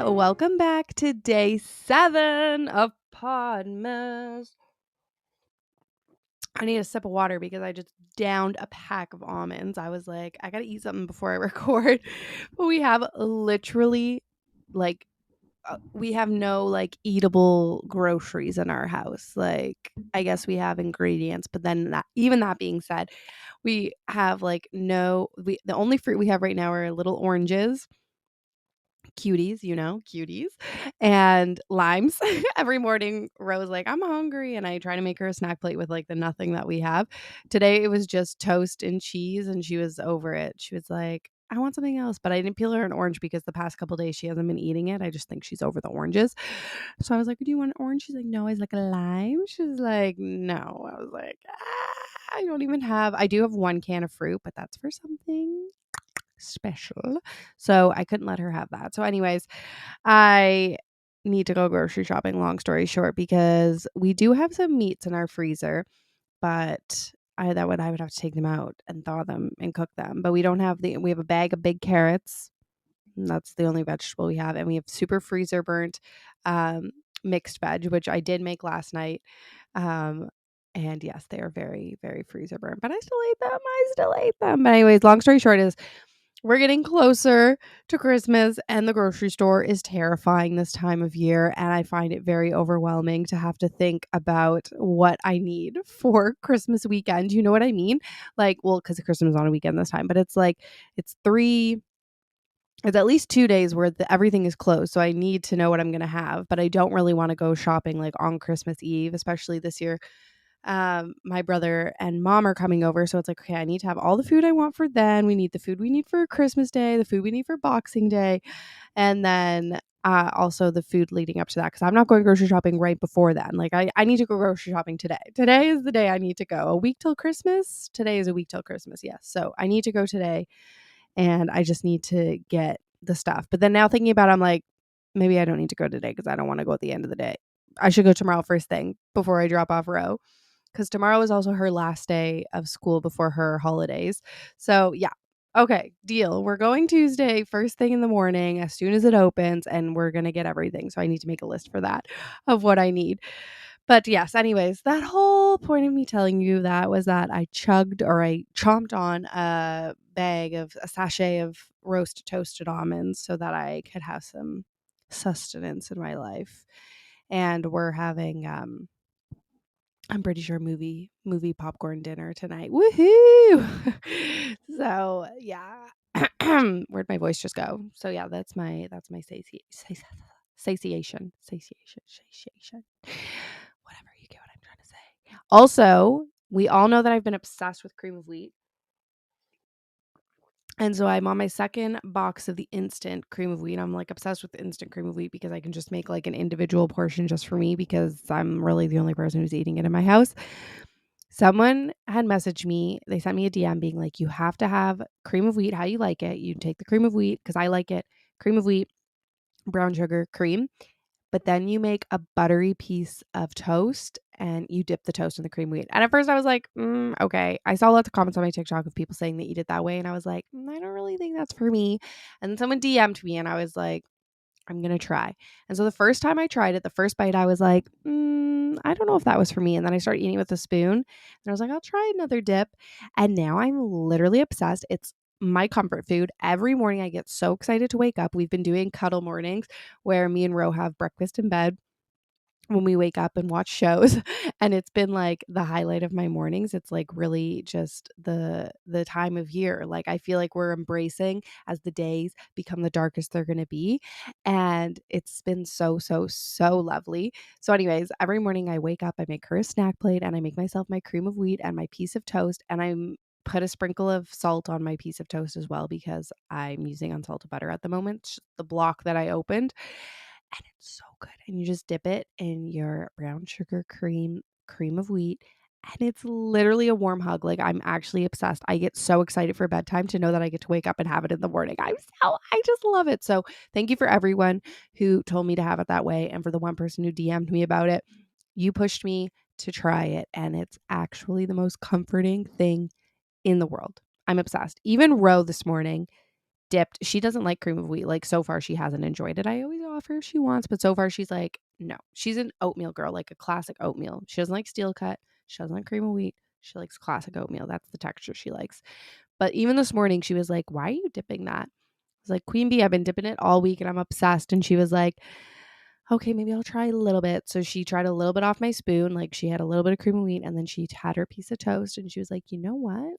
Welcome back to day 7 of Podmas. I need a sip of water because I just downed a pack of almonds. I was like, I gotta eat something before I record. But we have literally like we have no like eatable groceries in our house. Like I guess we have ingredients, but then that being said, we have like the only fruit we have right now are little oranges, cuties, cuties, and limes. Every morning, Rose like, I'm hungry, and I try to make her a snack plate with like the nothing that we have. Today it was just toast and cheese, and she was over it. She was like, I want something else, but I didn't peel her an orange because the past couple days she hasn't been eating it. I just think she's over the oranges. So I was like, do you want an orange? She's like, no. I was like, a lime? She's like, no. I was like, I do have 1 can of fruit, but that's for something special. So I couldn't let her have that. So anyways, I need to go grocery shopping, long story short, because we do have some meats in our freezer, but I would have to take them out and thaw them and cook them. But we have a bag of big carrots. And that's the only vegetable we have. And we have super freezer burnt mixed veg, which I did make last night. And yes, they are very, very freezer burnt, but I still ate them. But anyways, long story short is we're getting closer to Christmas, and the grocery store is terrifying this time of year. And I find it very overwhelming to have to think about what I need for Christmas weekend. You know what I mean? Like, well, because Christmas is on a weekend this time, but it's like, it's at least 2 days where everything is closed. So I need to know what I'm going to have, but I don't really want to go shopping like on Christmas Eve, especially this year. My brother and mom are coming over, so it's like, okay, I need to have all the food I want for then. We need the food we need for Christmas Day, the food we need for Boxing Day, and then also the food leading up to that, because I'm not going grocery shopping right before then. Like I need to go grocery shopping today. Today is the day I need to go. A week till Christmas. Today is a week till Christmas. Yes, so I need to go today, and I just need to get the stuff. But then now thinking about it, I'm like, maybe I don't need to go today because I don't want to go at the end of the day. I should go tomorrow first thing before I drop off Ro, because tomorrow is also her last day of school before her holidays. So yeah. Okay, deal. We're going Tuesday, first thing in the morning, as soon as it opens, and we're going to get everything. So I need to make a list for that of what I need. But yes, anyways, that whole point of me telling you that was that I chomped on a sachet of roasted toasted almonds so that I could have some sustenance in my life. And we're having I'm pretty sure movie popcorn dinner tonight. Woohoo! So yeah. Where'd my voice just go? So yeah, that's my satiation. Whatever, you get what I'm trying to say. Also, we all know that I've been obsessed with cream of wheat. And so I'm on my second box of the instant cream of wheat. I'm like obsessed with the instant cream of wheat because I can just make like an individual portion just for me, because I'm really the only person who's eating it in my house. Someone had messaged me. They sent me a DM being like, you have to have cream of wheat how you like it. You take the cream of wheat, because I like it, cream of wheat, brown sugar, cream. But then you make a buttery piece of toast and you dip the toast in the cream wheat. And at first I was like, okay. I saw lots of comments on my TikTok of people saying they eat it that way. And I was like, I don't really think that's for me. And then someone DM'd me and I was like, I'm going to try. And so the first time I tried it, the first bite, I was like, I don't know if that was for me. And then I started eating it with a spoon and I was like, I'll try another dip. And now I'm literally obsessed. It's my comfort food. Every morning I get so excited to wake up. We've been doing cuddle mornings where me and Ro have breakfast in bed when we wake up and watch shows, and it's been like the highlight of my mornings. It's like really just the time of year. Like I feel like we're embracing as the days become the darkest they're going to be, and it's been so lovely. So anyways, every morning I wake up, I make her a snack plate, and I make myself my cream of wheat and my piece of toast, and I'm put a sprinkle of salt on my piece of toast as well, because I'm using unsalted butter at the moment, the block that I opened. And it's so good. And you just dip it in your brown sugar cream of wheat. And it's literally a warm hug. Like, I'm actually obsessed. I get so excited for bedtime to know that I get to wake up and have it in the morning. I just love it. So thank you for everyone who told me to have it that way. And for the one person who DM'd me about it, you pushed me to try it. And it's actually the most comforting thing in the world. I'm obsessed. Even Ro this morning dipped. She doesn't like cream of wheat. Like, so far she hasn't enjoyed it. I always offer if she wants, but so far she's like, no. She's an oatmeal girl, like a classic oatmeal. She doesn't like steel cut. She doesn't like cream of wheat. She likes classic oatmeal. That's the texture she likes. But even this morning, she was like, why are you dipping that? I was like, Queen Bee, I've been dipping it all week and I'm obsessed. And she was like, okay, maybe I'll try a little bit. So she tried a little bit off my spoon. Like, she had a little bit of cream of wheat and then she had her piece of toast and she was like, you know what?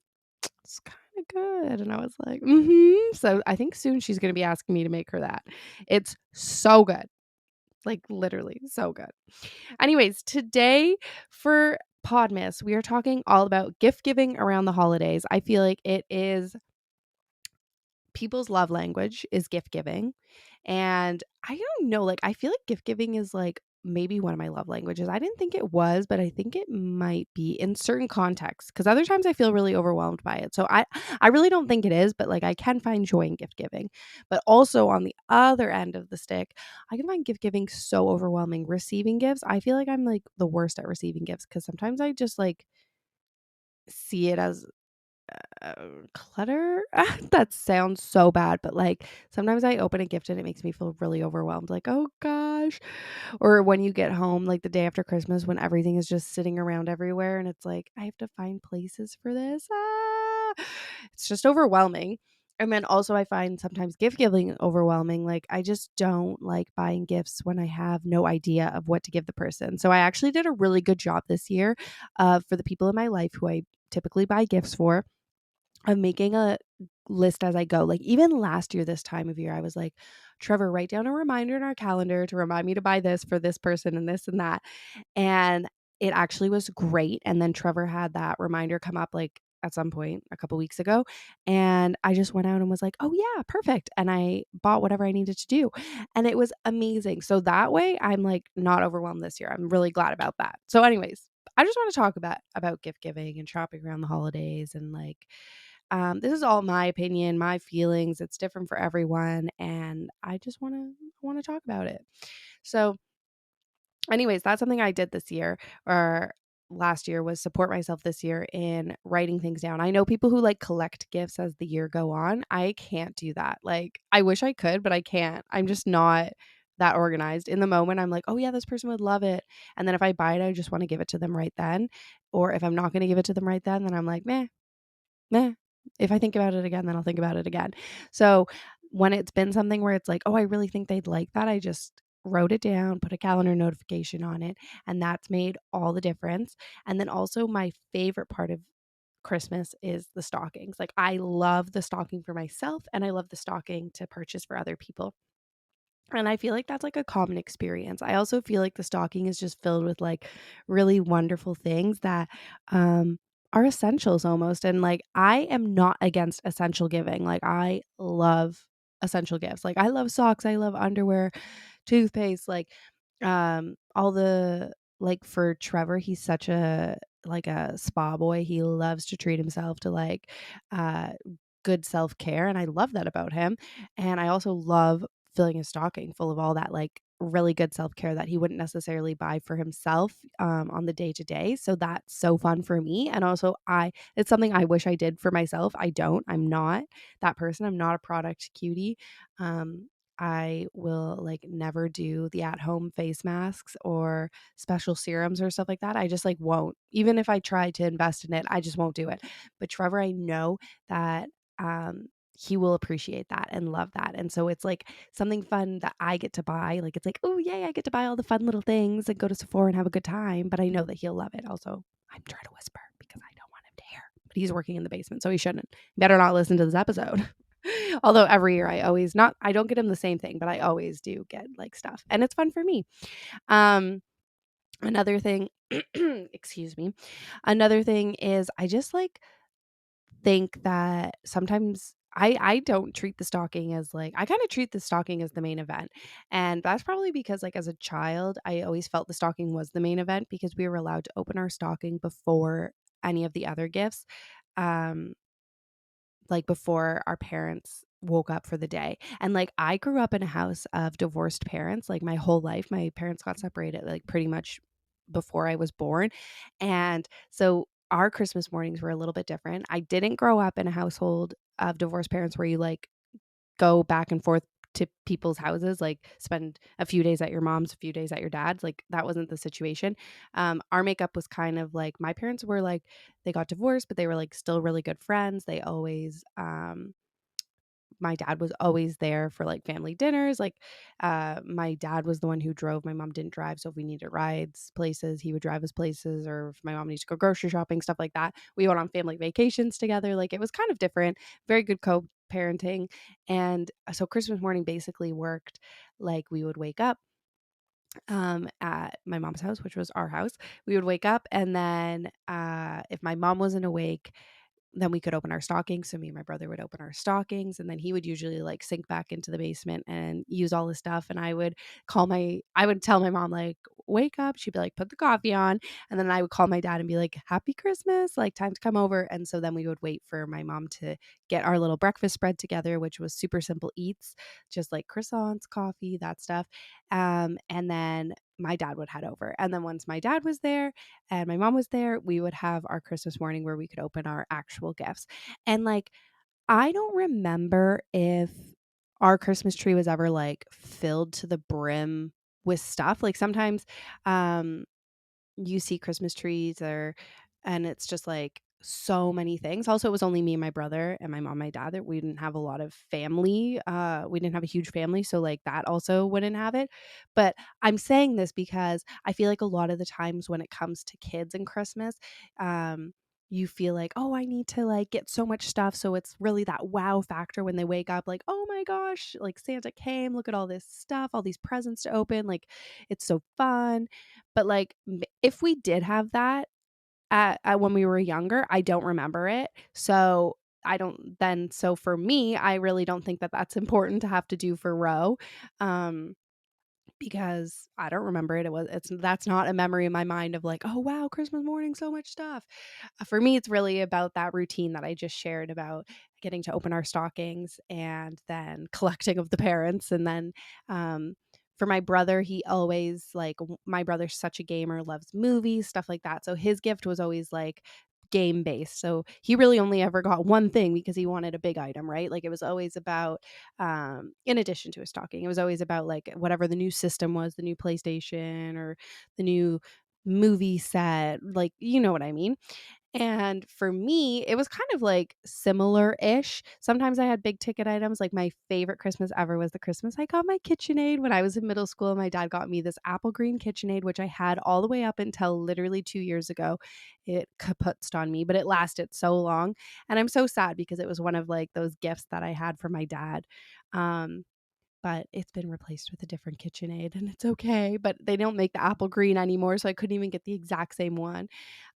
It's kind of good. And I was like, mm-hmm. So I think soon she's going to be asking me to make her that. It's so good. Like, literally so good. Anyways, today for Podmas, we are talking all about gift giving around the holidays. I feel like it is people's love language is gift giving. And I don't know, like I feel like gift giving is like maybe one of my love languages. I didn't think it was, but I think it might be in certain contexts because other times I feel really overwhelmed by it. So I really don't think it is, but like I can find joy in gift giving. But also on the other end of the stick, I can find gift giving so overwhelming. Receiving gifts, I feel like I'm like the worst at receiving gifts because sometimes I just like see it as uh, clutter. That sounds so bad, but like sometimes I open a gift and it makes me feel really overwhelmed. Like, oh gosh. Or when you get home, like the day after Christmas, when everything is just sitting around everywhere and it's like, I have to find places for this. It's just overwhelming. And then also, I find sometimes gift giving overwhelming. Like, I just don't like buying gifts when I have no idea of what to give the person. So, I actually did a really good job this year for the people in my life who I typically buy gifts for of making a list as I go. Like even last year, this time of year, I was like, Trevor, write down a reminder in our calendar to remind me to buy this for this person and this and that. And it actually was great. And then Trevor had that reminder come up like at some point a couple weeks ago. And I just went out and was like, oh, yeah, perfect. And I bought whatever I needed to do. And it was amazing. So that way I'm like not overwhelmed this year. I'm really glad about that. So, anyways, I just want to talk about gift giving and shopping around the holidays and like this is all my opinion, my feelings. It's different for everyone, and I just want to talk about it. So, anyways, that's something I did this year or last year was support myself this year in writing things down. I know people who like collect gifts as the year go on. I can't do that. Like, I wish I could, but I can't. I'm just not that organized. In the moment, I'm like, oh yeah, this person would love it. And then if I buy it, I just want to give it to them right then. Or if I'm not going to give it to them right then I'm like, meh. If I think about it again, then I'll think about it again. So when it's been something where it's like, oh, I really think they'd like that, I just wrote it down, put a calendar notification on it, and that's made all the difference. And then also my favorite part of Christmas is the stockings. Like I love the stocking for myself and I love the stocking to purchase for other people. And I feel like that's like a common experience. I also feel like the stocking is just filled with like really wonderful things that are essentials almost. And like I am not against essential giving. Like I love essential gifts. Like I love socks, I love underwear, toothpaste, like all the like for Trevor, he's such a like a spa boy. He loves to treat himself to like uh good self-care and I love that about him. And I also love filling his stocking full of all that like really good self-care that he wouldn't necessarily buy for himself on the day to day. So that's so fun for me. And also it's something I wish I did for myself. I don't. I'm not that person. I'm not a product cutie. I will like never do the at-home face masks or special serums or stuff like that. I just like won't. Even if I try to invest in it, I just won't do it. But Trevor, I know that he will appreciate that and love that. And so it's like something fun that I get to buy. Like it's like, oh yay, I get to buy all the fun little things and go to Sephora and have a good time. But I know that he'll love it. Also, I'm trying to whisper because I don't want him to hear. But he's working in the basement, so he shouldn't. Better not listen to this episode. Although every year I don't get him the same thing, but I always do get like stuff. And it's fun for me. Um another thing excuse me. Another thing is I just like think that sometimes I don't treat the stocking as like I kind of treat the stocking as the main event. And that's probably because like as a child, I always felt the stocking was the main event because we were allowed to open our stocking before any of the other gifts. Um like before our parents woke up for the day. And like I grew up in a house of divorced parents like my whole life. My parents got separated like pretty much before I was born. And so our Christmas mornings were a little bit different. I didn't grow up in a household of divorced parents where you like go back and forth to people's houses, like spend a few days at your mom's, a few days at your dad's. Like that wasn't the situation. Our makeup was kind of like my parents were like they got divorced, but they were like still really good friends. They always my dad was always there for like family dinners. Like my dad was the one who drove. My mom didn't drive, so if we needed rides places, he would drive us places, or if my mom needed to go grocery shopping, stuff like that. We went on family vacations together. Like it was kind of different. Very good co-parenting. And so Christmas morning basically worked like we would wake up at my mom's house, which was our house. We would wake up, and then if my mom wasn't awake, then we could open our stockings. So me and my brother would open our stockings, and then he would usually like sink back into the basement and use all the stuff. And I would tell my mom like, wake up. She'd be like, put the coffee on. And then I would call my dad and be like, happy Christmas, like time to come over. And so then we would wait for my mom to get our little breakfast spread together, which was super simple eats, just like croissants, coffee, that stuff. And then my dad would head over. And then once my dad was there and my mom was there, we would have our Christmas morning where we could open our actual gifts. And like, I don't remember if our Christmas tree was ever like filled to the brim with stuff. Like sometimes um you see Christmas trees or and it's just like so many things. Also, it was only me and my brother and my mom, my dad. That we didn't have a lot of family. We didn't have a huge family, so like that also wouldn't have it. But I'm saying this because I feel like a lot of the times when it comes to kids and Christmas, um, you feel like, oh, I need to like get so much stuff. So it's really that wow factor when they wake up, like, oh my gosh, like Santa came, look at all this stuff, all these presents to open. Like it's so fun. But like if we did have that at when we were younger, I don't remember it. So I don't then so for me, I really don't think that that's important to have to do for Roe. Um because I don't remember it. It's that's not a memory in my mind of like, oh wow, Christmas morning, so much stuff. For me, it's really about that routine that I just shared about getting to open our stockings and then collecting of the parents, and then um, for my brother, he always like my brother's such a gamer, loves movies, stuff like that. So his gift was always like game based. So he really only ever got one thing because he wanted a big item, right? Like it was always about in addition to a stocking, it was always about like whatever the new system was, the new PlayStation or the new movie set, like you know what I mean. And for me, it was kind of like similar-ish. Sometimes I had big ticket items. Like my favorite Christmas ever was the Christmas I got my KitchenAid when I was in middle school. My dad got me this apple green KitchenAid, which I had all the way up until literally 2 years ago. It kaputzed on me, but it lasted so long. And I'm so sad because it was one of like those gifts that I had from my dad. Um, but it's been replaced with a different KitchenAid and it's okay. But they don't make the apple green anymore, so I couldn't even get the exact same one.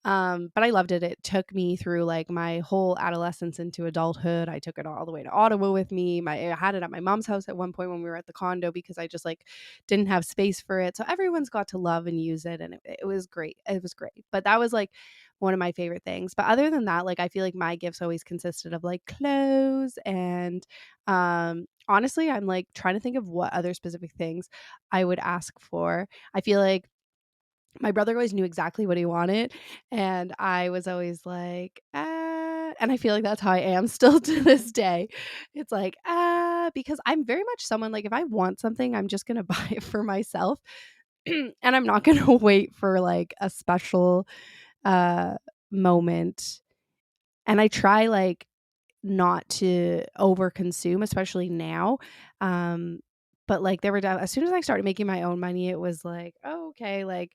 But I loved it. It took me through like my whole adolescence into adulthood. I took it all the way to Ottawa with me. I had it at my mom's house at one point when we were at the condo because I just like didn't have space for it. So everyone's got to love and use it, and it was great. It was great. But that was like one of my favorite things. But other than that, like I feel like my gifts always consisted of like clothes and honestly, I'm like trying to think of what other specific things I would ask for. I feel like my brother always knew exactly what he wanted, and I was always like, and I feel like that's how I am still to this day. It's like, because I'm very much someone like if I want something, I'm just gonna buy it for myself, and I'm not gonna wait for like a special uh moment. And I try like not to overconsume, especially now. Um, but like there were as soon as I started making my own money, it was like, oh, okay, like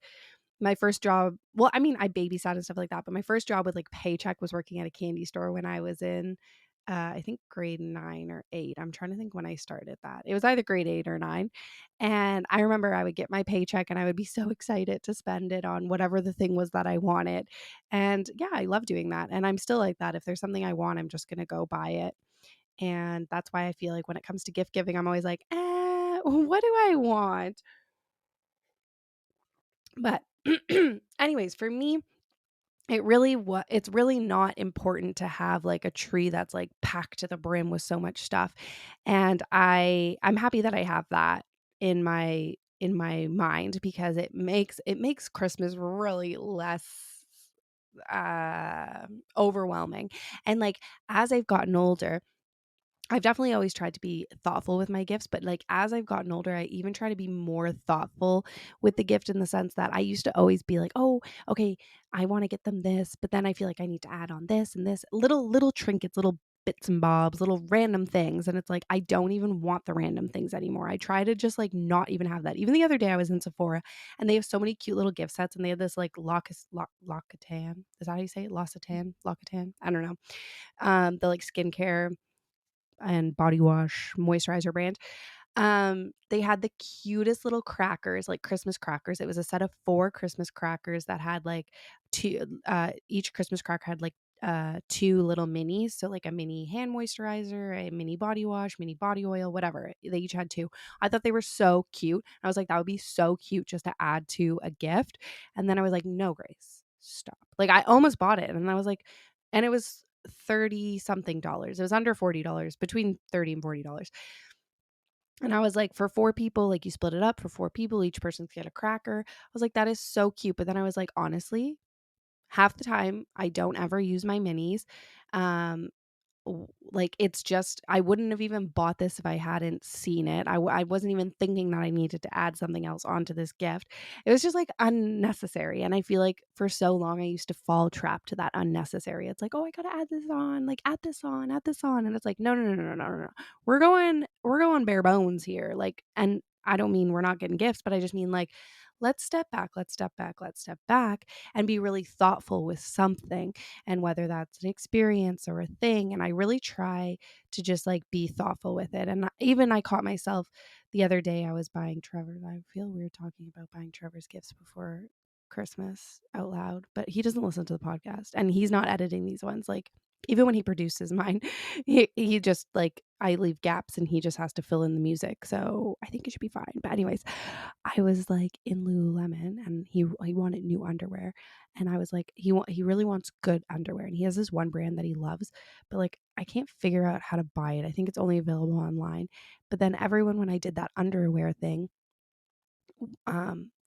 my first job, well, I mean, I babysat and stuff like that, but my first job with like paycheck was working at a candy store when I was in I think grade 9 or 8. I'm trying to think when I started that. It was either grade 8 or 9. And I remember I would get my paycheck and I would be so excited to spend it on whatever the thing was that I wanted. And yeah, I love doing that. And I'm still like that. If there's something I want, I'm just going to go buy it. And that's why I feel like when it comes to gift giving, I'm always like, what do I want? But anyways, for me, it's really not important to have like a tree that's like packed to the brim with so much stuff. And I'm happy that I have that in my mind because it makes Christmas really less overwhelming. And like as I've gotten older, I've definitely always tried to be thoughtful with my gifts, but like as I've gotten older, I even try to be more thoughtful with the gift in the sense that I used to always be like, "Oh, okay, I want to get them this, but then I feel like I need to add on this and this little trinkets, little bits and bobs, little random things." And it's like I don't even want the random things anymore. I try to just like not even have that. Even the other day I was in Sephora and they have so many cute little gift sets and they had this like L'Occitane. Is that how you say it? L'Occitane? L'Occitane? I don't know. The like skincare and body wash moisturizer brand. They had the cutest little crackers, like Christmas crackers. It was a set of 4 Christmas crackers that had like 2 each Christmas cracker had like 2 little minis, so like a mini hand moisturizer, a mini body wash, mini body oil, whatever. They each had 2. I thought they were so cute. I was like, that would be so cute just to add to a gift. And then I was like, no, Grace, stop. Like I almost bought it and I was like, and it was 30 something dollars. It was under $40, between 30 and $40. And I was like, for 4 people, like you split it up for 4 people, each person get a cracker. I was like, that is so cute. But then I was like, honestly, half the time I don't ever use my minis. Um, like it's just I wouldn't have even bought this if I hadn't seen it. I wasn't even thinking that I needed to add something else onto this gift. It was just like unnecessary, and I feel like for so long I used to fall trap to that unnecessary. It's like, oh, I gotta add this on, like add this on, add this on, and it's like, no, no, no, no, no, no, no. We're going bare bones here. Like, and I don't mean we're not getting gifts, but I just mean like let's step back, let's step back, let's step back and be really thoughtful with something, and whether that's an experience or a thing. And I really try to just like be thoughtful with it. And even I caught myself the other day, I was buying Trevor. I feel weird talking about buying Trevor's gifts before Christmas out loud, but he doesn't listen to the podcast and he's not editing these ones. Like, even when he produces mine, he just like I leave gaps and he just has to fill in the music. So I think it should be fine. But anyways, I was like in Lululemon and he wanted new underwear, and I was like he really wants good underwear, and he has this one brand that he loves, but like I can't figure out how to buy it. I think it's only available online. But then everyone, when I did that underwear thing,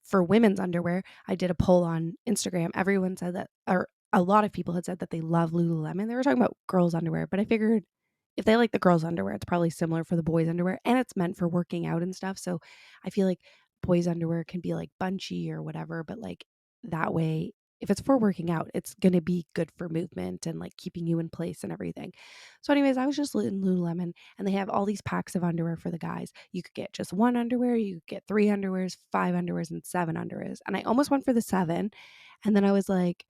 for women's underwear, I did a poll on Instagram. Everyone said that, or a lot of people had said that they love Lululemon. They were talking about girls' underwear, but I figured if they like the girls' underwear, it's probably similar for the boys' underwear, and it's meant for working out and stuff. So I feel like boys' underwear can be like bunchy or whatever, but like that way, if it's for working out, it's going to be good for movement and like keeping you in place and everything. So, anyways, I was just in Lululemon and they have all these packs of underwear for the guys. You could get just 1 underwear, you could get 3 underwears, 5 underwears, and 7 underwears. And I almost went for the 7. And then I was like,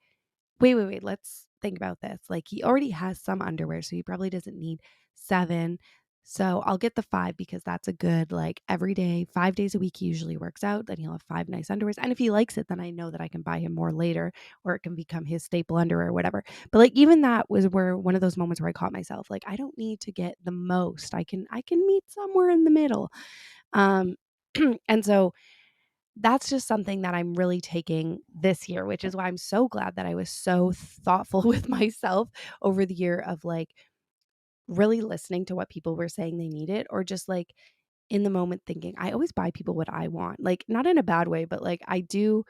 wait, let's think about this. Like, he already has some underwear, so he probably doesn't need 7. So I'll get the 5 because that's a good, like, every day, 5 days a week, he usually works out. Then he'll have 5 nice underwears. And if he likes it, then I know that I can buy him more later, or it can become his staple underwear or whatever. But like, even that was where one of those moments where I caught myself, like, I don't need to get the most. I can meet somewhere in the middle. Um, and so that's just something that I'm really taking this year, which is why I'm so glad that I was so thoughtful with myself over the year of like really listening to what people were saying they needed, or just like in the moment thinking, I always buy people what I want. Like, not in a bad way, but like I do,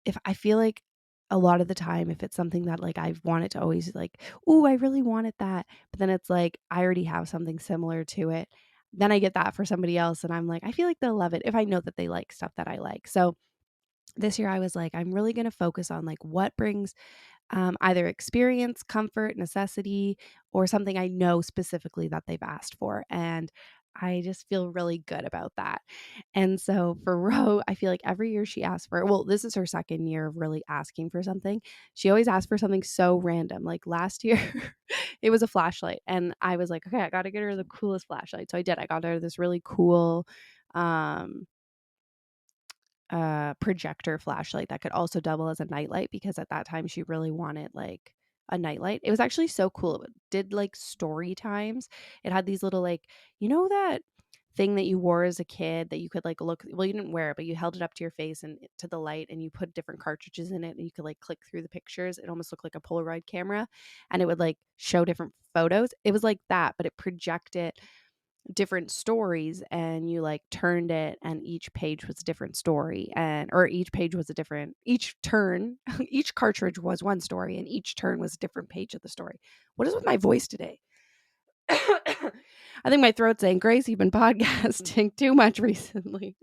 if I feel like a lot of the time, if it's something that like I've wanted to always like, oh, I really wanted that, but then it's like I already have something similar to it. Then I get that for somebody else, and I'm like, I feel like they'll love it if I know that they like stuff that I like. So this year I was like, I'm really going to focus on like what brings either experience, comfort, necessity, or something I know specifically that they've asked for. And I just feel really good about that. And so for Ro, I feel like every year she asks for, well, this is her second year of really asking for something. She always asks for something so random. Like last year, it was a flashlight. And I was like, okay, I got to get her the coolest flashlight. So I did. I got her this really cool, um, projector flashlight that could also double as a nightlight, because at that time she really wanted like a nightlight. It was actually so cool. It did like story times. It had these little like, that thing that you wore as a kid that you could like look, well, you didn't wear it, but you held it up to your face and to the light, and you put different cartridges in it and you could like click through the pictures. It almost looked like a Polaroid camera, and it would like show different photos. It was like that, but it projected different stories, and you like turned it and each page was a different story, and or each page was a different, each turn each cartridge was one story and each turn was a different page of the story. What is with my voice today? I think my throat's saying, Grace, you've been podcasting too much recently.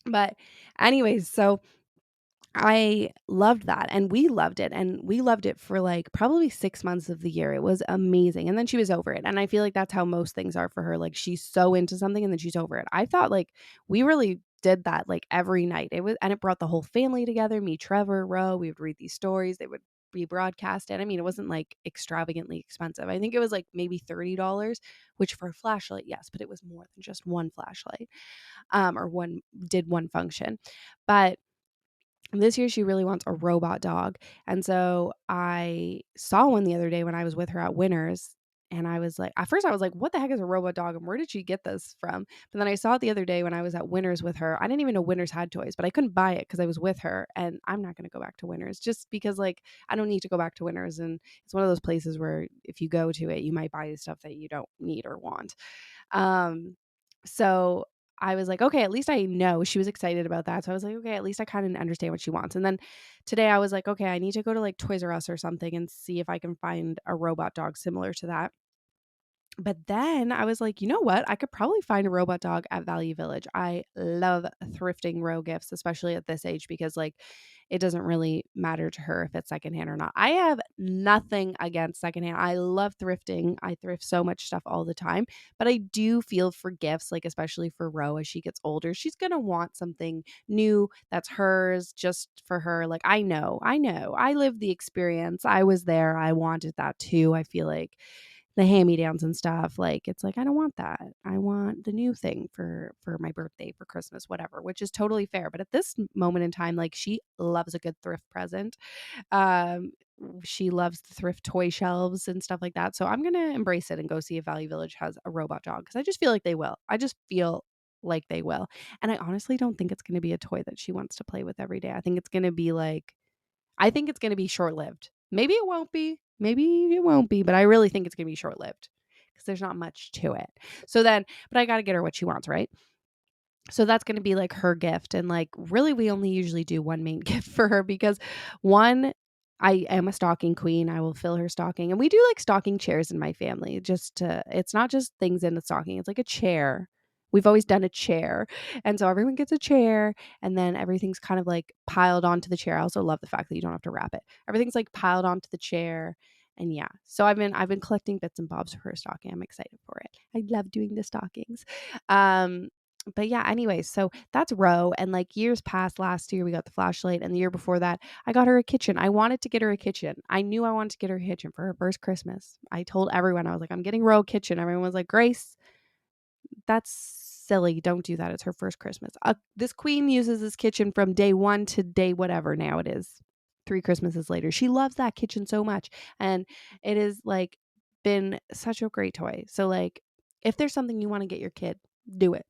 But anyways, so I loved that and we loved it, and we loved it for like probably 6 months of the year. It was amazing. And then she was over it. And I feel like that's how most things are for her. Like she's so into something and then she's over it. I thought like we really did that like every night. It brought the whole family together, me, Trevor, Ro. We would read these stories. They would be broadcasted. I mean, it wasn't like extravagantly expensive. I think it was like maybe $30, which for a flashlight, yes, but it was more than just one flashlight. Or one function. But this year she really wants a robot dog. And so I saw one the other day when I was with her at Winners. And I was like, at first I was like, what the heck is a robot dog? And where did she get this from? But then I saw it the other day when I was at Winners with her. I didn't even know Winners had toys, but I couldn't buy it because I was with her. And I'm not going to go back to Winners just because like I don't need to go back to Winners. And it's one of those places where if you go to it, you might buy stuff that you don't need or want. So I was like, okay, at least I know. She was excited about that. So I was like, okay, at least I kind of understand what she wants. And then today I was like, okay, I need to go to like Toys R Us or something and see if I can find a robot dog similar to that. But then I was like, you know what? I could probably find a robot dog at Value Village. I love thrifting Row gifts, especially at this age, because like it doesn't really matter to her if it's secondhand or not. I have nothing against secondhand. I love thrifting. I thrift so much stuff all the time, but I do feel for gifts, like especially for Row as she gets older, she's going to want something new that's hers just for her. Like I lived the experience. I was there. I wanted that too. I feel like the hand-me-downs and stuff, like it's like I don't want that. I want the new thing for my birthday, for Christmas, whatever, which is totally fair. But at this moment in time, like she loves a good thrift present. um she loves the thrift toy shelves and stuff like that, so I'm gonna embrace it and go see if Value Village has a robot dog, because I just feel like they will. I just feel like they will. And I honestly don't think it's going to be a toy that she wants to play with every day. I think it's going to be like, I think it's going to be short-lived. Maybe it won't be. Maybe it won't be, but I really think it's going to be short-lived because there's not much to it. So then, but I got to get her what she wants, right? So that's going to be like her gift. And like, really, we only usually do one main gift for her because one, I am a stocking queen. I will fill her stocking. And we do like stocking chairs in my family. It's not just things in the stocking, it's like a chair. We've always done a chair. And so everyone gets a chair and then everything's kind of like piled onto the chair. I also love the fact that you don't have to wrap it. Everything's like piled onto the chair. And yeah, so I've been collecting bits and bobs for her stocking. I'm excited for it. I love doing the stockings. But yeah, anyways, so that's Row. And like years past, last year we got the flashlight, and the year before that I got her a kitchen. I wanted to get her a kitchen. I knew I wanted to get her a kitchen for her first Christmas. I told everyone, I was like, I'm getting Row a kitchen. Everyone was like, Grace, that's silly. Don't do that. It's her first Christmas. This queen uses this kitchen from day one to day whatever now it is. 3 Christmases later. She loves that kitchen so much. And it is like been such a great toy. So like if there's something you want to get your kid, do it.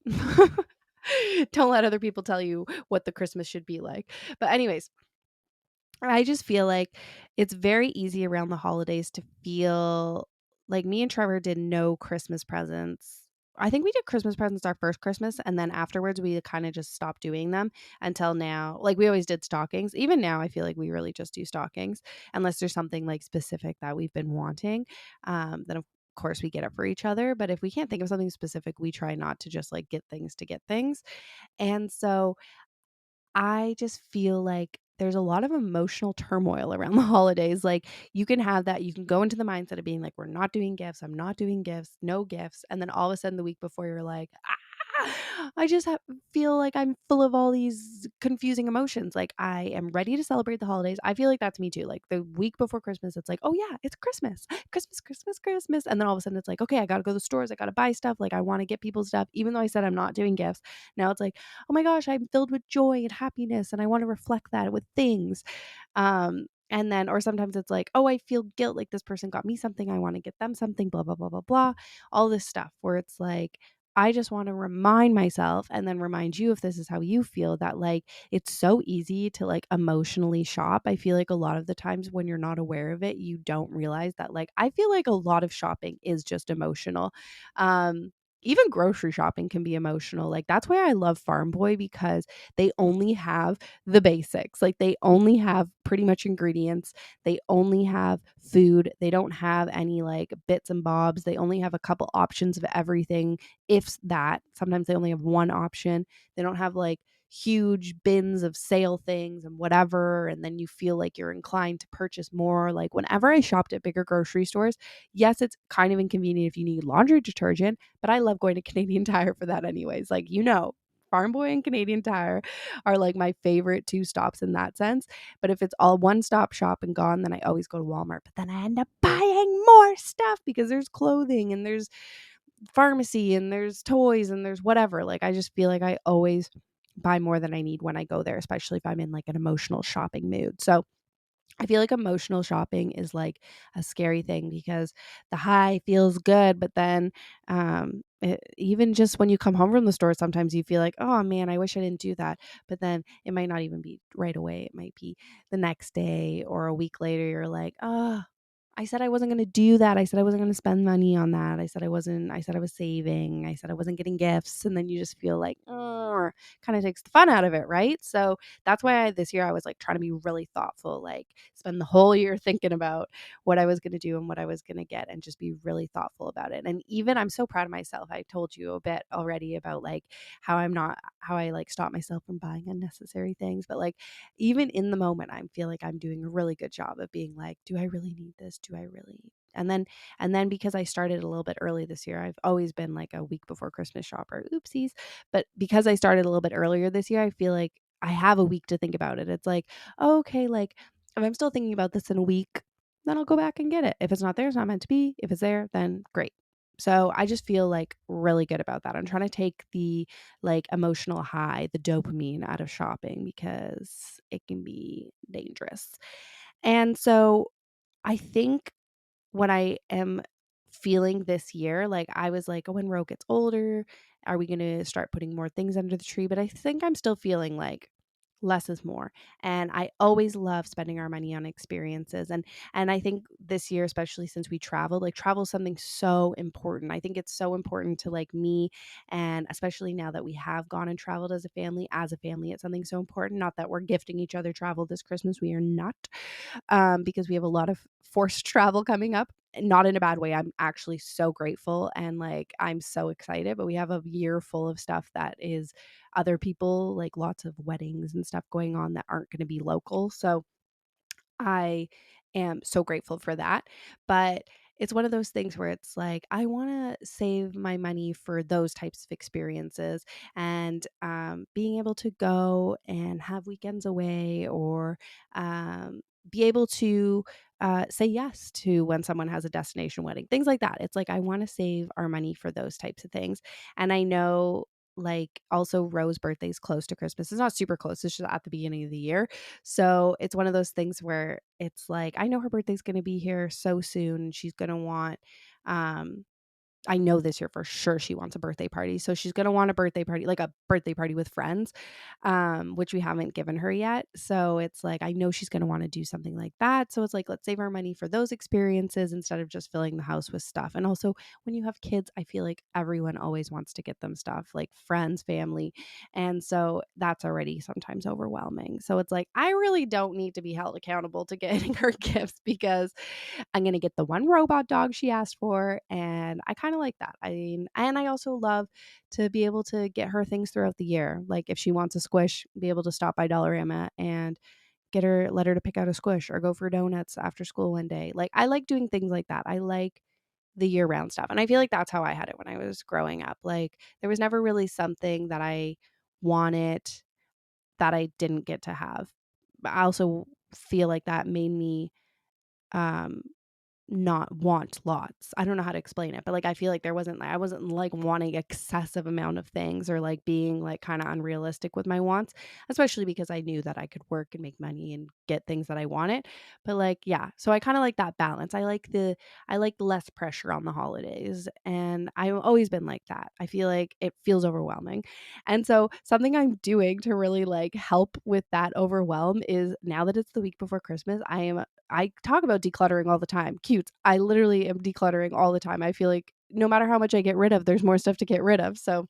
Don't let other people tell you what the Christmas should be like. But anyways, I just feel like it's very easy around the holidays to feel like me and Trevor did no Christmas presents. I think we did Christmas presents our first Christmas, and then afterwards we kind of just stopped doing them until now. Like we always did stockings. Even now, I feel like we really just do stockings unless there's something like specific that we've been wanting. Then of course we get it for each other. But if we can't think of something specific, we try not to just like get things to get things. And so I just feel like there's a lot of emotional turmoil around the holidays. Like you can have that, you can go into the mindset of being like, we're not doing gifts, I'm not doing gifts, no gifts. And then all of a sudden the week before you're like, I just feel like I'm full of all these confusing emotions. Like I am ready to celebrate the holidays. I feel like that's me too. Like the week before Christmas, it's like, oh yeah, it's Christmas, Christmas, Christmas, Christmas. And then all of a sudden it's like, okay, I got to go to the stores. I got to buy stuff. Like I want to get people stuff, even though I said I'm not doing gifts. Now it's like, oh my gosh, I'm filled with joy and happiness and I want to reflect that with things. And then, or sometimes it's like, oh, I feel guilt. Like this person got me something. I want to get them something, blah, blah, blah, blah, blah. All this stuff where it's like, I just want to remind myself and then remind you if this is how you feel that like it's so easy to like emotionally shop. I feel like a lot of the times when you're not aware of it, you don't realize that like I feel like a lot of shopping is just emotional. even grocery shopping can be emotional. Like that's why I love Farm Boy, because they only have the basics. Like they only have pretty much ingredients. They only have food. They don't have any like bits and bobs. They only have a couple options of everything, if that. Sometimes they only have one option. They don't have like huge bins of sale things and whatever, and then you feel like you're inclined to purchase more. Like whenever I shopped at bigger grocery stores, yes, it's kind of inconvenient if you need laundry detergent, but I love going to Canadian Tire for that anyways. Like, Farm Boy and Canadian Tire are like my favorite two stops in that sense. But if it's all one stop shop and gone, then I always go to Walmart. But then I end up buying more stuff because there's clothing and there's pharmacy and there's toys and there's whatever. Like I just feel like I always buy more than I need when I go there, especially if I'm in like an emotional shopping mood. So I feel like emotional shopping is like a scary thing because the high feels good, but then even just when you come home from the store, sometimes you feel like, oh man, I wish I didn't do that. But then it might not even be right away. It might be the next day or a week later. You're like, oh, I said I wasn't going to do that. I said I wasn't going to spend money on that. I said I was saving. I said I wasn't getting gifts. And then you just feel like, kind of takes the fun out of it. Right. So that's why this year I was like trying to be really thoughtful, like spend the whole year thinking about what I was going to do and what I was going to get and just be really thoughtful about it. And even I'm so proud of myself. I told you a bit already about like how I like stop myself from buying unnecessary things. But like even in the moment, I feel like I'm doing a really good job of being like, do I really need this? Do I really? And then because I started a little bit early this year, I've always been like a week before Christmas shopper. Oopsies. But because I started a little bit earlier this year, I feel like I have a week to think about it. It's like, oh, okay, like if I'm still thinking about this in a week, then I'll go back and get it. If it's not there, it's not meant to be. If it's there, then great. So I just feel like really good about that. I'm trying to take the like emotional high, the dopamine out of shopping because it can be dangerous. And so I think what I am feeling this year, like I was like, oh, when Ro gets older, are we going to start putting more things under the tree? But I think I'm still feeling like less is more. And I always love spending our money on experiences. And I think this year, especially since we traveled, like travel is something so important. I think it's so important to like me, and especially now that we have gone and traveled as a family, it's something so important. Not that we're gifting each other travel this Christmas. We are not, because we have a lot of forced travel coming up. Not in a bad way. I'm actually so grateful and like I'm so excited. But we have a year full of stuff that is other people, like lots of weddings and stuff going on that aren't going to be local. So I am so grateful for that. But it's one of those things where it's like, I want to save my money for those types of experiences and being able to go and have weekends away or be able to say yes to when someone has a destination wedding, things like that. It's like, I want to save our money for those types of things. And I know like also Rose's birthday is close to Christmas. It's not super close. It's just at the beginning of the year. So it's one of those things where it's like, I know her birthday's going to be here so soon. She's going to want, um, I know this year for sure she wants a birthday party. So she's going to want a birthday party, like a birthday party with friends, which we haven't given her yet. So it's like, I know she's going to want to do something like that. So it's like, let's save our money for those experiences instead of just filling the house with stuff. And also, when you have kids, I feel like everyone always wants to get them stuff, like friends, family. And so that's already sometimes overwhelming. So it's like, I really don't need to be held accountable to getting her gifts because I'm going to get the one robot dog she asked for. And I kind of like that. I mean, and I also love to be able to get her things throughout the year. Like if she wants a squish, be able to stop by Dollarama and let her to pick out a squish or go for donuts after school one day. Like I like doing things like that. I like the year round stuff. And I feel like that's how I had it when I was growing up. Like there was never really something that I wanted that I didn't get to have. But I also feel like that made me um not want lots. I don't know how to explain it, but like I feel like I wasn't like wanting excessive amount of things or like being like kind of unrealistic with my wants, especially because I knew that I could work and make money and get things that I wanted. But like yeah, so I kind of like that balance. I like less pressure on the holidays, and I've always been like that. I feel like it feels overwhelming. And so something I'm doing to really like help with that overwhelm is now that it's the week before Christmas, I talk about decluttering all the time. Cute. I literally am decluttering all the time. I feel like no matter how much I get rid of, there's more stuff to get rid of. So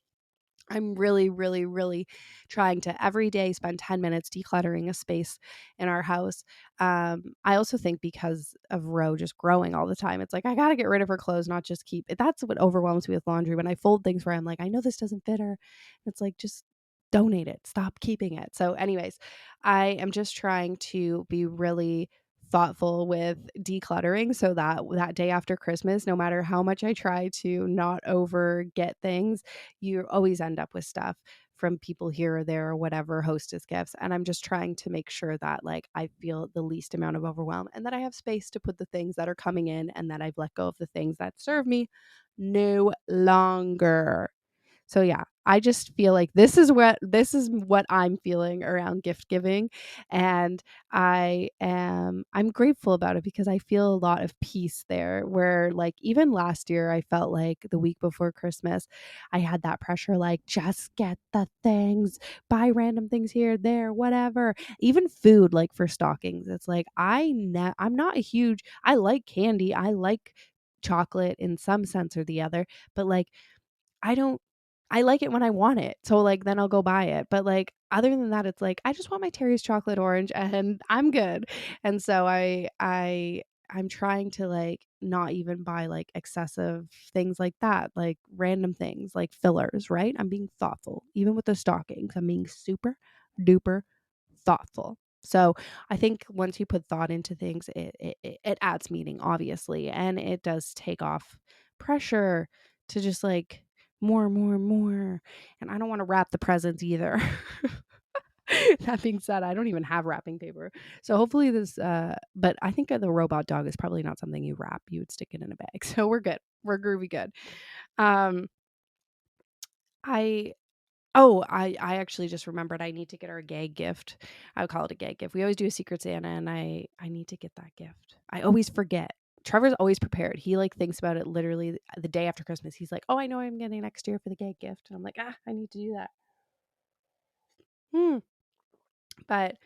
I'm really, really, really trying to every day spend 10 minutes decluttering a space in our house. I also think because of Ro just growing all the time, it's like I got to get rid of her clothes, not just keep it. That's what overwhelms me with laundry. When I fold things where I'm like, I know this doesn't fit her. It's like, just donate it, stop keeping it. So, anyways, I am just trying to be really thoughtful with decluttering so that that day after Christmas, no matter how much I try to not over get things, you always end up with stuff from people here or there or whatever, hostess gifts. And I'm just trying to make sure that like I feel the least amount of overwhelm and that I have space to put the things that are coming in and that I've let go of the things that serve me no longer. So yeah, I just feel like this is what I'm feeling around gift giving, and I'm grateful about it because I feel a lot of peace there where like even last year I felt like the week before Christmas I had that pressure like just get the things, buy random things here, there, whatever. Even food like for stockings. It's like I'm not a huge I like candy, I like chocolate in some sense or the other, but like I don't I like it when I want it. So like then I'll go buy it. But like other than that, it's like I just want my Terry's chocolate orange and I'm good. And so I'm trying to like not even buy like excessive things like that, like random things like fillers, right? I'm being thoughtful. Even with the stockings, I'm being super duper thoughtful. So I think once you put thought into things, it adds meaning, obviously, and it does take off pressure to just like more, more, more. And I don't want to wrap the presents either. That being said, I don't even have wrapping paper. So hopefully this but I think the robot dog is probably not something you wrap. You would stick it in a bag. So we're good. We're groovy good. Um I I actually just remembered I need to get her a gag gift. I would call it a gag gift. We always do a secret Santa and I need to get that gift. I always forget. Trevor's always prepared. He like thinks about it literally the day after Christmas. He's like, "Oh, I know I'm getting next year for the gag gift." And I'm like, "Ah, I need to do that." Hmm. But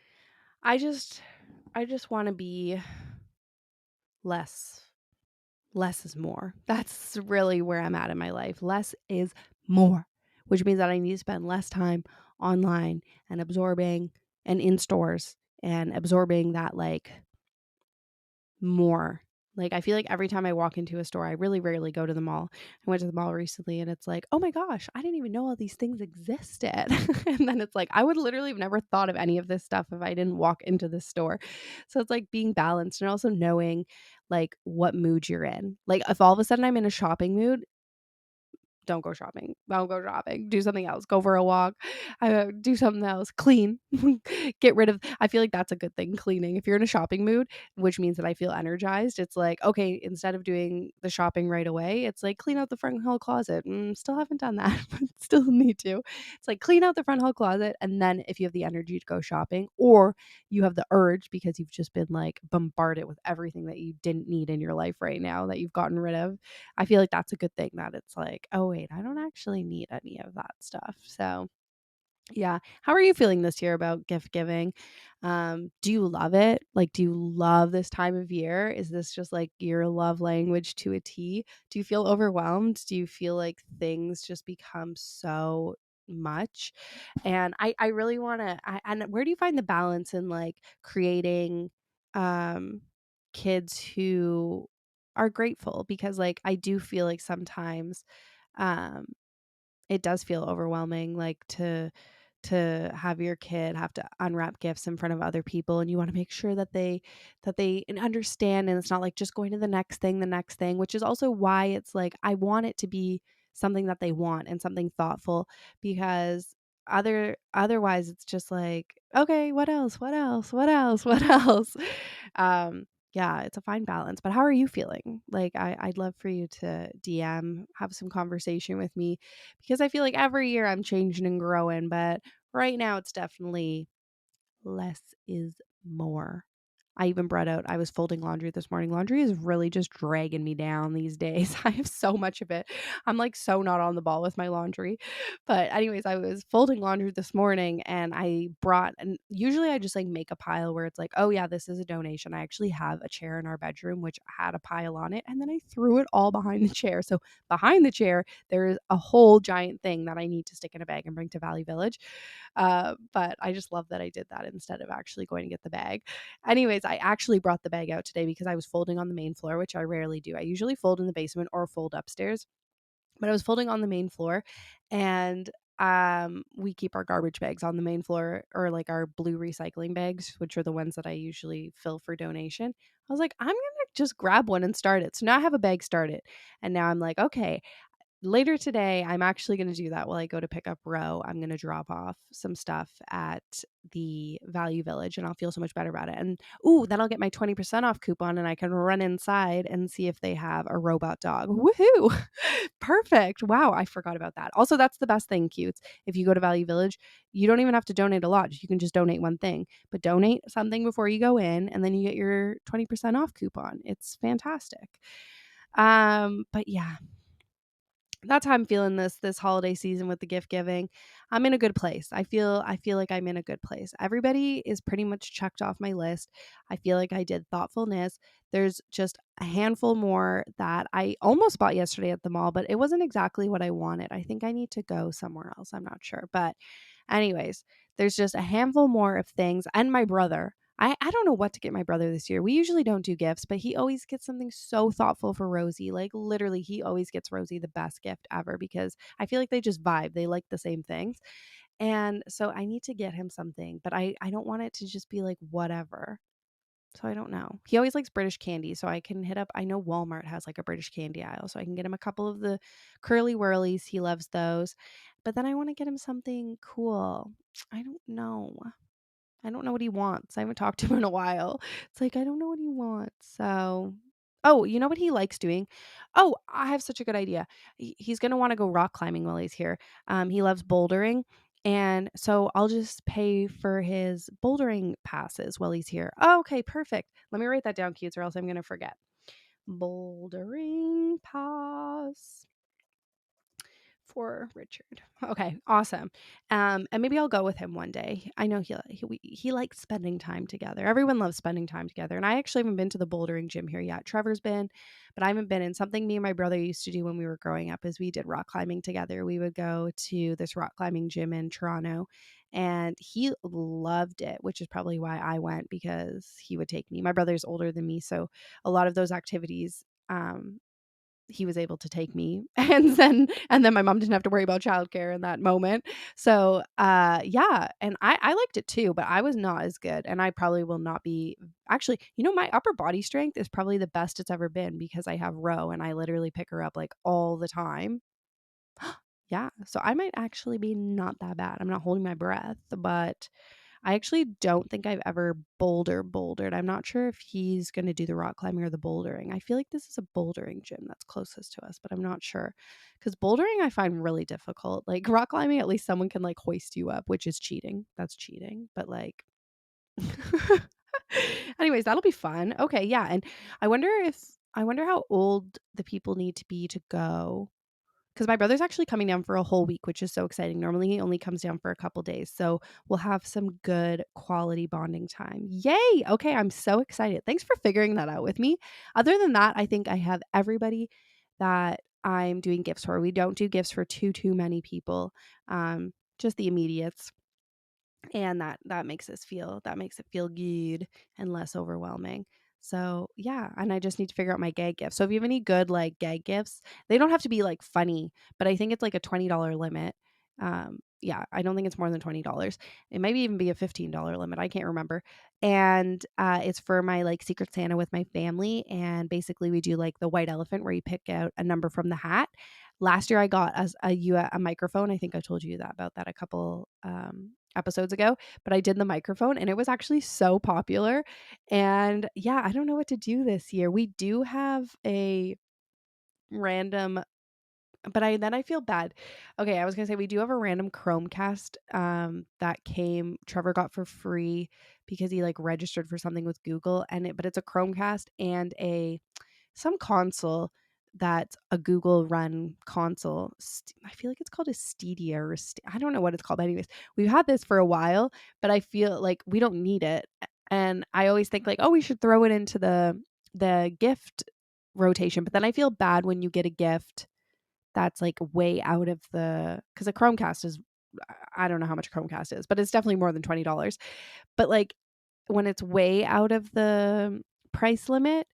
I just I just want to be less. Less is more. That's really where I'm at in my life. Less is more, which means that I need to spend less time online and absorbing and in stores and absorbing that like more. Like I feel like every time I walk into a store, I really rarely go to the mall. I went to the mall recently and it's like, oh my gosh, I didn't even know all these things existed. And then it's like, I would literally have never thought of any of this stuff if I didn't walk into this store. So it's like being balanced and also knowing like what mood you're in. Like if all of a sudden I'm in a shopping mood, don't go shopping. Don't go shopping. Do something else. Go for a walk. Do something else. Clean. Get rid of. I feel like that's a good thing. Cleaning. If you're in a shopping mood, which means that I feel energized, it's like okay. Instead of doing the shopping right away, it's like clean out the front hall closet. Still haven't done that, but still need to. It's like clean out the front hall closet, and then if you have the energy to go shopping, or you have the urge because you've just been like bombarded with everything that you didn't need in your life right now that you've gotten rid of, I feel like that's a good thing that it's like, oh wait, I don't actually need any of that stuff. So yeah. How are you feeling this year about gift giving? Do you love it? Like, do you love this time of year? Is this just like your love language to a T? Do you feel overwhelmed? Do you feel like things just become so much? And I really want to, and where do you find the balance in like creating, um, kids who are grateful? Because like, I do feel like sometimes, um, it does feel overwhelming, like to have your kid have to unwrap gifts in front of other people and you want to make sure that they understand and it's not like just going to the next thing, which is also why it's like I want it to be something that they want and something thoughtful because otherwise it's just like okay, what else, what else, what else, what else. Yeah, it's a fine balance. But how are you feeling? Like I'd love for you to DM, have some conversation with me because I feel like every year I'm changing and growing, but right now it's definitely less is more. I even brought out I was folding laundry this morning. Laundry is really just dragging me down these days. I have so much of it. I'm, like, so not on the ball with my laundry. But anyways, I was folding laundry this morning and I brought and usually I just, like, make a pile where it's like, "Oh, yeah, this is a donation." I actually have a chair in our bedroom which had a pile on it, and then I threw it all behind the chair. So behind the chair, there is a whole giant thing that I need to stick in a bag and bring to Valley Village. But I just love that I did that instead of actually going to get the bag. Anyways, I actually brought the bag out today because I was folding on the main floor, which I rarely do. I usually fold in the basement or fold upstairs, but I was folding on the main floor and we keep our garbage bags on the main floor or like our blue recycling bags, which are the ones that I usually fill for donation. I was like, I'm gonna just grab one and start it. So now I have a bag started. And now I'm like, okay, later today, I'm actually going to do that while I go to pick up Row. I'm going to drop off some stuff at the Value Village and I'll feel so much better about it. And ooh, then I'll get my 20% off coupon and I can run inside and see if they have a robot dog. Woohoo! Perfect. Wow, I forgot about that. Also, that's the best thing, cutes. If you go to Value Village, you don't even have to donate a lot. You can just donate one thing, but donate something before you go in and then you get your 20% off coupon. It's fantastic. But yeah, that's how I'm feeling this holiday season with the gift giving. I'm in a good place. I feel like I'm in a good place. Everybody is pretty much checked off my list. I feel like I did thoughtfulness. There's just a handful more that I almost bought yesterday at the mall, but it wasn't exactly what I wanted. I think I need to go somewhere else. I'm not sure. But anyways, there's just a handful more of things. And my brother, I don't know what to get my brother this year. We usually don't do gifts, but he always gets something so thoughtful for Rosie. Like literally, he always gets Rosie the best gift ever because I feel like they just vibe. They like the same things. And so I need to get him something, but I don't want it to just be like whatever. So I don't know. He always likes British candy, so I can hit up I know Walmart has like a British candy aisle, so I can get him a couple of the curly whirlies. He loves those. But then I want to get him something cool. I don't know. I don't know what he wants. I haven't talked to him in a while. It's like, I don't know what he wants. So, oh, you know what he likes doing? Oh, I have such a good idea. He's going to want to go rock climbing while he's here. He loves bouldering. And so I'll just pay for his bouldering passes while he's here. Oh, okay, perfect. Let me write that down, kids, or else I'm going to forget. Bouldering pass for Richard. Okay, awesome. And maybe I'll go with him one day. I know he likes spending time together. Everyone loves spending time together. And I actually haven't been to the bouldering gym here yet. Trevor's been, but I haven't been. And something me and my brother used to do when we were growing up is we did rock climbing together. We would go to this rock climbing gym in Toronto. And he loved it, which is probably why I went because he would take me. My brother's older than me, so a lot of those activities he was able to take me and then my mom didn't have to worry about childcare in that moment. So yeah, and I liked it too, but I was not as good and I probably will not be actually, my upper body strength is probably the best it's ever been because I have Row and I literally pick her up like all the time. Yeah, so I might actually be not that bad. I'm not holding my breath, but I actually don't think I've ever bouldered. I'm not sure if he's going to do the rock climbing or the bouldering. I feel like this is a bouldering gym that's closest to us, but I'm not sure. Because bouldering I find really difficult. Like rock climbing, at least someone can like hoist you up, which is cheating. That's cheating. But like, anyways, that'll be fun. Okay, yeah. And I wonder how old the people need to be to go because my brother's actually coming down for a whole week, which is so exciting. Normally, he only comes down for a couple days. So we'll have some good quality bonding time. Yay! Okay, I'm so excited. Thanks for figuring that out with me. Other than that, I think I have everybody that I'm doing gifts for. We don't do gifts for too many people, just the immediates. And that makes it feel good and less overwhelming. So yeah, and I just need to figure out my gag gifts. So if you have any good like gag gifts, they don't have to be like funny, but I think it's like a $20 limit. Yeah, I don't think it's more than $20. It might even be a $15 limit. I can't remember. And it's for my like Secret Santa with my family. And basically we do like the white elephant where you pick out a number from the hat. Last year I got a microphone. I think I told you about that a couple episodes ago, but I did the microphone and it was actually so popular. And yeah, I don't know what to do this year. We do have a random But I feel bad. Okay, I was gonna say we do have a random Chromecast that came Trevor got for free because he like registered for something with Google but it's a Chromecast and a some console that's a Google run console. I feel like it's called a Stadia or I don't know what it's called. But anyways, we've had this for a while, but I feel like we don't need it. And I always think like, oh, we should throw it into the gift rotation. But then I feel bad when you get a gift that's like way out of because a Chromecast is, I don't know how much a Chromecast is, but it's definitely more than $20. But like when it's way out of the price limit,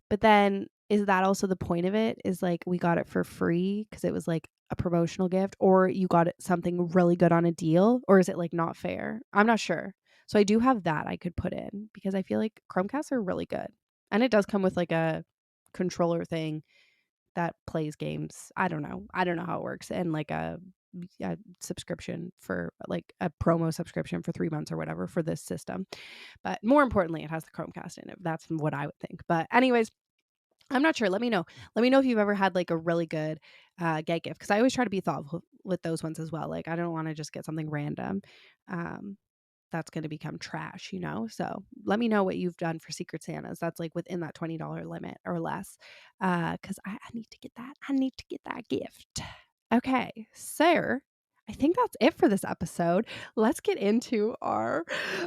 but then is that also the point of it? Is like we got it for free because it was like a promotional gift, or you got it something really good on a deal, or is it like not fair? I'm not sure. So I do have that I could put in because I feel like Chromecasts are really good. And it does come with like a controller thing that plays games. I don't know. I don't know how it works. And like a subscription for like a promo subscription for 3 months or whatever for this system. But more importantly, it has the Chromecast in it. That's what I would think. But anyways, I'm not sure. Let me know. Let me know if you've ever had like a really good get gift, because I always try to be thoughtful with those ones as well. Like I don't want to just get something random. Um, that's going to become trash, you know? So let me know what you've done for Secret Santas. That's like within that $20 limit or less. Cause I need to get that. I need to get that gift. Okay. So I think that's it for this episode. Let's get into our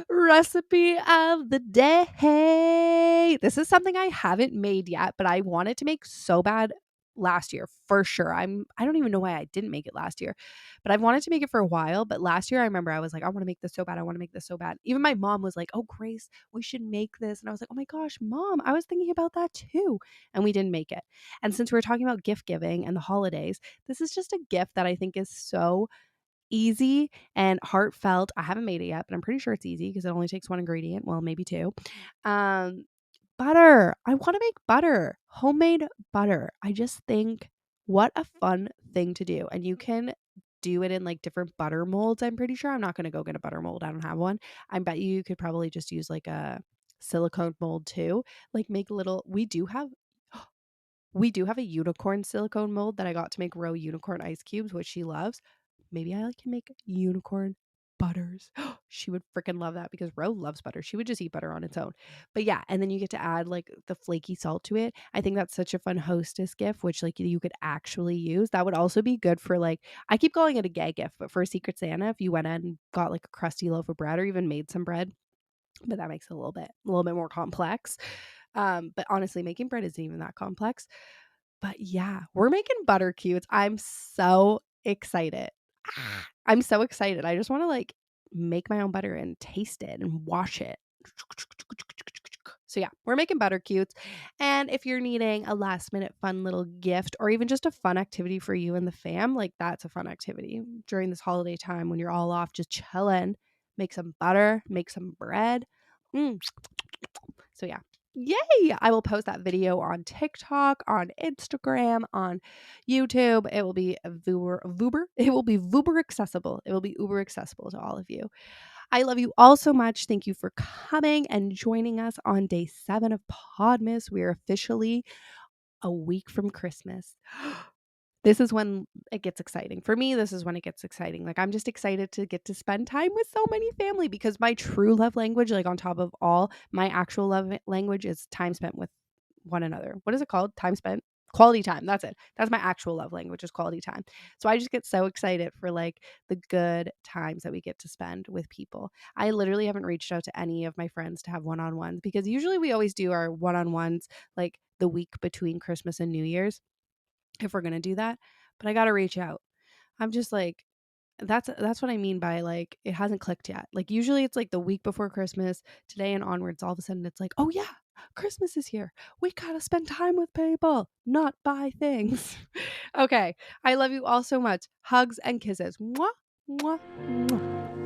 recipe of the day. This is something I haven't made yet, but I wanted to make so bad last year for sure. I don't even know why I didn't make it last year, but I've wanted to make it for a while. But last year I remember I was like, I want to make this so bad. I want to make this so bad. Even my mom was like, oh, Grace, we should make this. And I was like, oh my gosh, mom, I was thinking about that too. And we didn't make it. And since we're talking about gift giving and the holidays, this is just a gift that I think is so easy and heartfelt. I haven't made it yet, but I'm pretty sure it's easy because it only takes one ingredient. Well, maybe two. Um, Butter. I want to make butter, homemade butter. I just think what a fun thing to do. And you can do it in like different butter molds. I'm pretty sure I'm not going to go get a butter mold. I don't have one. I bet you could probably just use like a silicone mold too. Like make little, we do have a unicorn silicone mold that I got to make Row unicorn ice cubes, which she loves. Maybe I can make unicorn butters. She would freaking love that because Ro loves butter. She would just eat butter on its own. But yeah, and then you get to add like the flaky salt to it. I think that's such a fun hostess gift, which like you could actually use. That would also be good for like, I keep calling it a gay gift, but for a Secret Santa, if you went and got like a crusty loaf of bread or even made some bread, but that makes it a little bit more complex. But honestly, making bread isn't even that complex. But yeah, we're making butter cubes. I'm so excited. I'm so excited. I just want to like make my own butter and taste it and wash it. So yeah, we're making butter cutes. And if you're needing a last minute fun little gift or even just a fun activity for you and the fam, like that's a fun activity during this holiday time when you're all off just chilling. Make some butter, make some bread. Mm. So yeah. Yay! I will post that video on TikTok, on Instagram, on YouTube. It will be Vuber. It will be Vuber accessible. It will be uber accessible to all of you. I love you all so much. Thank you for coming and joining us on day 7 of Podmas. We are officially a week from Christmas. This is when it gets exciting. For me, this is when it gets exciting. Like, I'm just excited to get to spend time with so many family because my true love language, like on top of all, my actual love language is time spent with one another. What is it called? Time spent? Quality time. That's it. That's my actual love language is quality time. So I just get so excited for like the good times that we get to spend with people. I literally haven't reached out to any of my friends to have one-on-ones because usually we always do our one-on-ones like the week between Christmas and New Year's if we're going to do that, but I got to reach out. I'm just like that's what I mean by like it hasn't clicked yet. Like usually it's like the week before Christmas, today and onwards all of a sudden it's like, "Oh yeah, Christmas is here. We got to spend time with people, not buy things." Okay. I love you all so much. Hugs and kisses. Mwah, mwah, mwah.